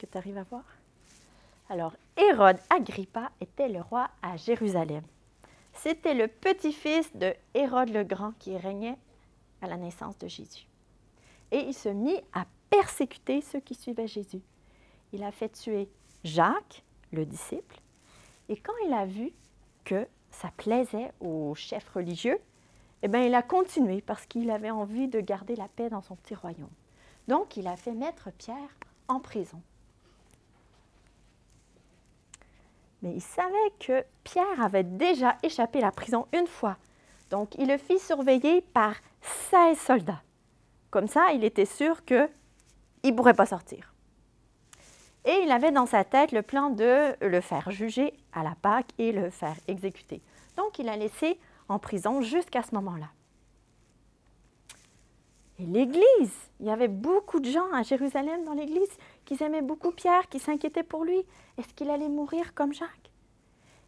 que tu arrives à voir? Alors, Hérode Agrippa était le roi à Jérusalem. C'était le petit-fils de Hérode le Grand qui régnait à la naissance de Jésus. Et il se mit à persécuter ceux qui suivaient Jésus. Il a fait tuer Jacques, le disciple, et quand il a vu que ça plaisait aux chefs religieux, eh bien, il a continué parce qu'il avait envie de garder la paix dans son petit royaume. Donc, il a fait mettre Pierre en prison. Mais il savait que Pierre avait déjà échappé à la prison une fois. Donc, il le fit surveiller par 16 soldats. Comme ça, il était sûr qu'il ne pourrait pas sortir. Et il avait dans sa tête le plan de le faire juger à la Pâque et le faire exécuter. Donc, il l'a laissé en prison jusqu'à ce moment-là. Et l'Église, il y avait beaucoup de gens à Jérusalem dans l'Église qui aimaient beaucoup Pierre, qui s'inquiétaient pour lui. Est-ce qu'il allait mourir comme Jacques?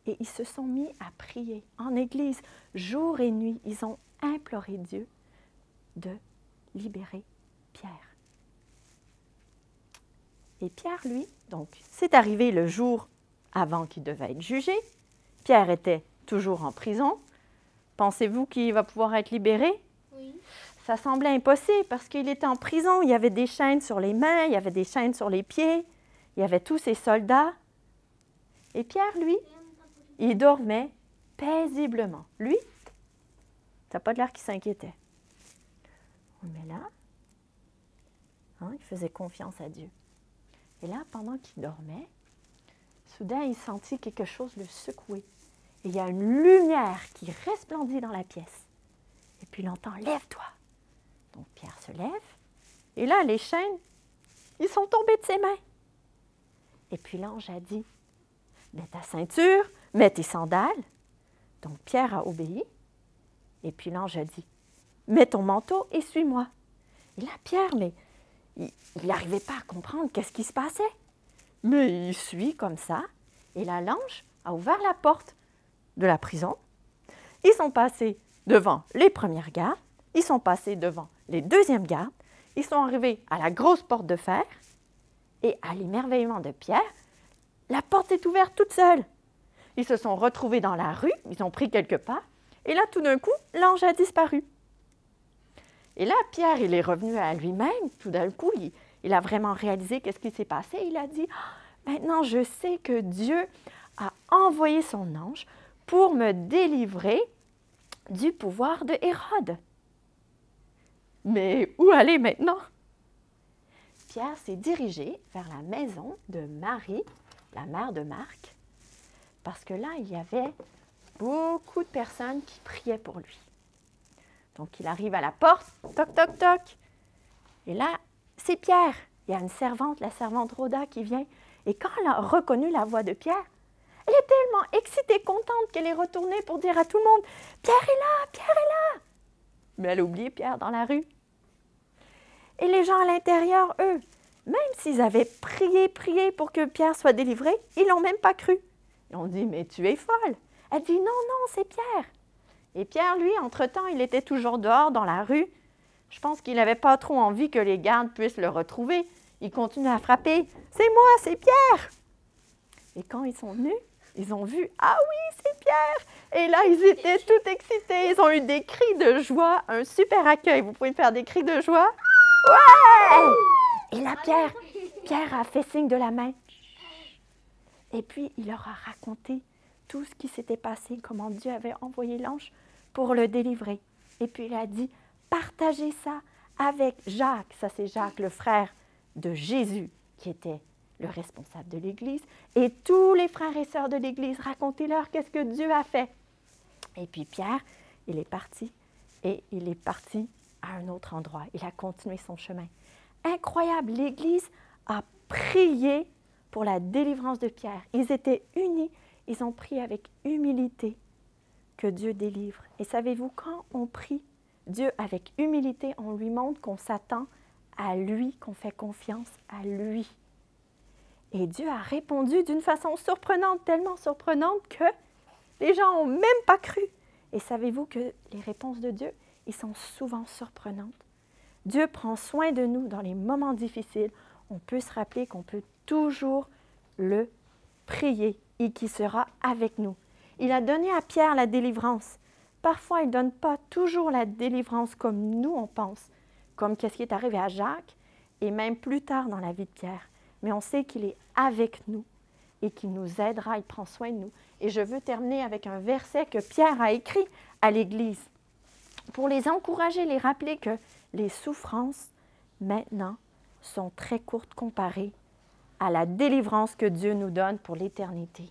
Et ils se sont mis à prier en Église, jour et nuit. Ils ont imploré Dieu de libérer Pierre. Et Pierre, lui, donc, c'est arrivé le jour avant qu'il devait être jugé. Pierre était toujours en prison. Pensez-vous qu'il va pouvoir être libéré? Oui. Ça semblait impossible parce qu'il était en prison. Il y avait des chaînes sur les mains, il y avait des chaînes sur les pieds. Il y avait tous ces soldats. Et Pierre, lui, il dormait paisiblement. Lui, ça n'a pas l'air qu'il s'inquiétait. Mais là, il faisait confiance à Dieu. Et là, pendant qu'il dormait, soudain, il sentit quelque chose le secouer. Et il y a une lumière qui resplendit dans la pièce. Et puis il entend « Lève-toi ». Donc Pierre se lève. Et là, les chaînes, ils sont tombés de ses mains. Et puis l'ange a dit « Mets ta ceinture, mets tes sandales ». Donc Pierre a obéi. Et puis l'ange a dit « Mets ton manteau et suis-moi ». Et là, Pierre, mais il n'arrivait pas à comprendre qu'est-ce qui se passait. Mais il suit comme ça. Et là, l'ange a ouvert la porte de la prison. Ils sont passés devant les premières gardes. Ils sont passés devant les deuxièmes gardes. Ils sont arrivés à la grosse porte de fer. Et à l'émerveillement de Pierre, la porte s'est ouverte toute seule. Ils se sont retrouvés dans la rue. Ils ont pris quelques pas. Et là, tout d'un coup, l'ange a disparu. Et là, Pierre, il est revenu à lui-même. Tout d'un coup, il a vraiment réalisé qu'est-ce qui s'est passé. Il a dit, « Maintenant, je sais que Dieu a envoyé son ange pour me délivrer du pouvoir de Hérode. » Mais où aller maintenant? Pierre s'est dirigé vers la maison de Marie, la mère de Marc, parce que là, il y avait beaucoup de personnes qui priaient pour lui. Donc, il arrive à la porte, toc, toc, toc. Et là, c'est Pierre. Il y a une servante, la servante Rhoda, qui vient. Et quand elle a reconnu la voix de Pierre, elle est tellement excitée, contente qu'elle est retournée pour dire à tout le monde, « Pierre est là, Pierre est là! » Mais elle a oublié Pierre dans la rue. Et les gens à l'intérieur, eux, même s'ils avaient prié pour que Pierre soit délivré, ils ne l'ont même pas cru. Ils ont dit, « Mais tu es folle! » Elle dit, « Non, non, c'est Pierre! » Et Pierre, lui, entre-temps, il était toujours dehors dans la rue. Je pense qu'il n'avait pas trop envie que les gardes puissent le retrouver. Il continue à frapper. « C'est moi, c'est Pierre! » Et quand ils sont venus, ils ont vu « Ah oui, c'est Pierre! » Et là, ils étaient tout excités. Ils ont eu des cris de joie, un super accueil. Vous pouvez me faire des cris de joie? Ouais! Et là, Pierre a fait signe de la main. Et puis, il leur a raconté tout ce qui s'était passé, comment Dieu avait envoyé l'ange pour le délivrer. Et puis il a dit, partagez ça avec Jacques. Ça, c'est Jacques, le frère de Jésus, qui était le responsable de l'Église. Et tous les frères et sœurs de l'Église, racontez-leur qu'est-ce que Dieu a fait. Et puis Pierre, il est parti. Et il est parti à un autre endroit. Il a continué son chemin. Incroyable, l'Église a prié pour la délivrance de Pierre. Ils étaient unis. Ils ont prié avec humilité que Dieu délivre. Et savez-vous, quand on prie Dieu avec humilité, on lui montre qu'on s'attend à lui, qu'on fait confiance à lui. Et Dieu a répondu d'une façon surprenante, tellement surprenante que les gens n'ont même pas cru. Et savez-vous que les réponses de Dieu, ils sont souvent surprenantes. Dieu prend soin de nous dans les moments difficiles. on peut se rappeler qu'on peut toujours le prier et qu'il sera avec nous. Il a donné à Pierre la délivrance. Parfois, il ne donne pas toujours la délivrance comme nous on pense, comme ce qui est arrivé à Jacques et même plus tard dans la vie de Pierre. Mais on sait qu'il est avec nous et qu'il nous aidera, il prend soin de nous. Et je veux terminer avec un verset que Pierre a écrit à l'Église pour les encourager, les rappeler que les souffrances, maintenant, sont très courtes comparées à la délivrance que Dieu nous donne pour l'éternité.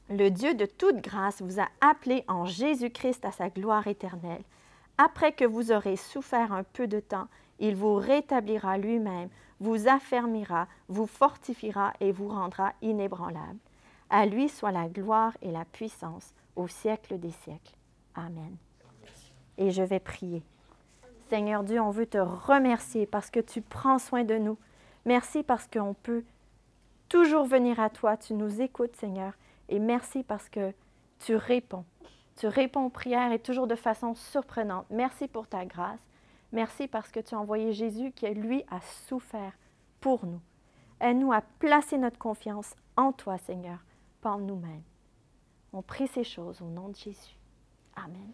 Le Dieu de toute grâce vous a appelé en Jésus-Christ à sa gloire éternelle. Après que vous aurez souffert un peu de temps, il vous rétablira lui-même, vous affermira, vous fortifiera et vous rendra inébranlable. À lui soit la gloire et la puissance au siècle des siècles. Amen. Et je vais prier. Seigneur Dieu, on veut te remercier parce que tu prends soin de nous. Merci parce qu'on peut toujours venir à toi. Tu nous écoutes, Seigneur. Et merci parce que tu réponds. Tu réponds aux prières et toujours de façon surprenante. Merci pour ta grâce. Merci parce que tu as envoyé Jésus qui, lui, a souffert pour nous. Aide-nous à placer notre confiance en toi, Seigneur, pas en nous-mêmes. On prie ces choses au nom de Jésus. Amen.